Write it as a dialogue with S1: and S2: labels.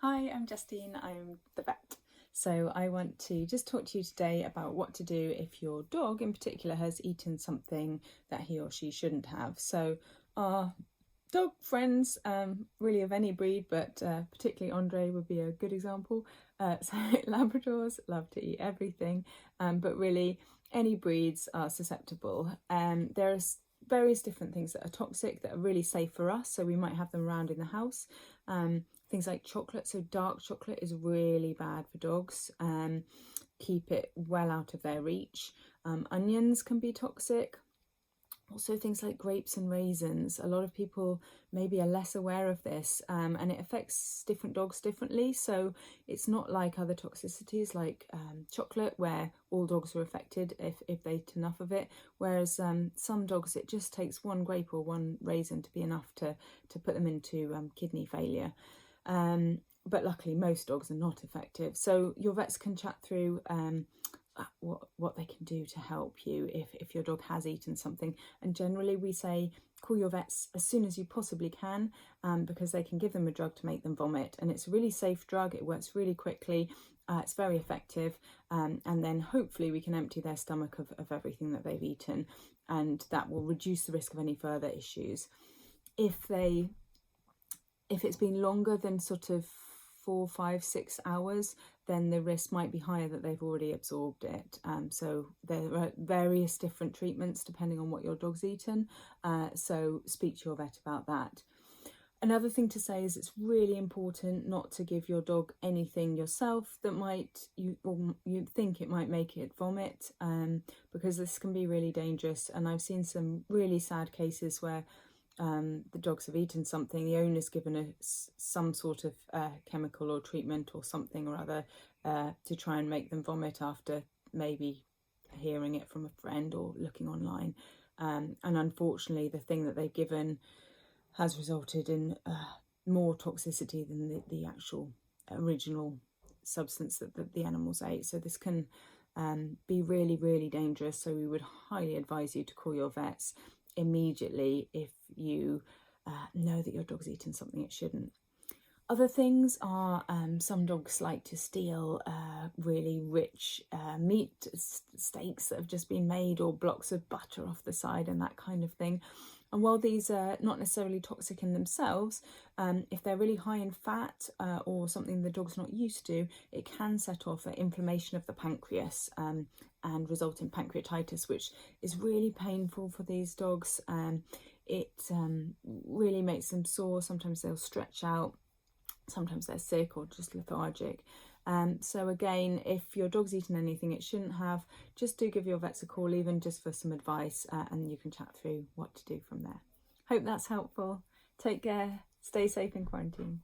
S1: Hi, I'm Justine, I'm the vet. So I want to just talk to you today about what to do if your dog in particular has eaten something that he or she shouldn't have. So our dog friends, really of any breed, but particularly Andre would be a good example. So Labradors love to eat everything, but really any breeds are susceptible. There's various different things that are toxic that are really safe for us, so we might have them around in the house. Things like chocolate, so dark chocolate is really bad for dogs. Keep it well out of their reach. Onions can be toxic. Also things like grapes and raisins. A lot of people maybe are less aware of this, and it affects different dogs differently. So it's not like other toxicities like chocolate, where all dogs are affected if they eat enough of it. Whereas some dogs, it just takes one grape or one raisin to be enough to put them into kidney failure. But luckily most dogs are not effective. So your vets can chat through what they can do to help you if your dog has eaten something. And generally we say call your vets as soon as you possibly can, because they can give them a drug to make them vomit, and it's a really safe drug. It works really quickly, it's very effective, and then hopefully we can empty their stomach of everything that they've eaten, and that will reduce the risk of any further issues. If it's been longer than sort of 4, 5, 6 hours, then the risk might be higher that they've already absorbed it. So there are various different treatments depending on what your dog's eaten. So speak to your vet about that. Another thing to say is it's really important not to give your dog anything yourself that you think it might make it vomit, because this can be really dangerous. And I've seen some really sad cases where the dogs have eaten something, the owner's given some sort of chemical or treatment or something or other to try and make them vomit after maybe hearing it from a friend or looking online. And unfortunately, the thing that they've given has resulted in more toxicity than the actual original substance that the animals ate. So this can be really, really dangerous. So we would highly advise you to call your vets immediately if you know that your dog's eaten something it shouldn't. Other things are some dogs like to steal really rich meat steaks that have just been made, or blocks of butter off the side and that kind of thing. And while these are not necessarily toxic in themselves, if they're really high in fat or something the dog's not used to, it can set off an inflammation of the pancreas and result in pancreatitis, which is really painful for these dogs. It really makes them sore. Sometimes they'll stretch out. Sometimes they're sick or just lethargic. So again, if your dog's eaten anything it shouldn't have, just do give your vets a call, even just for some advice, and you can chat through what to do from there. Hope that's helpful. Take care, stay safe in quarantine.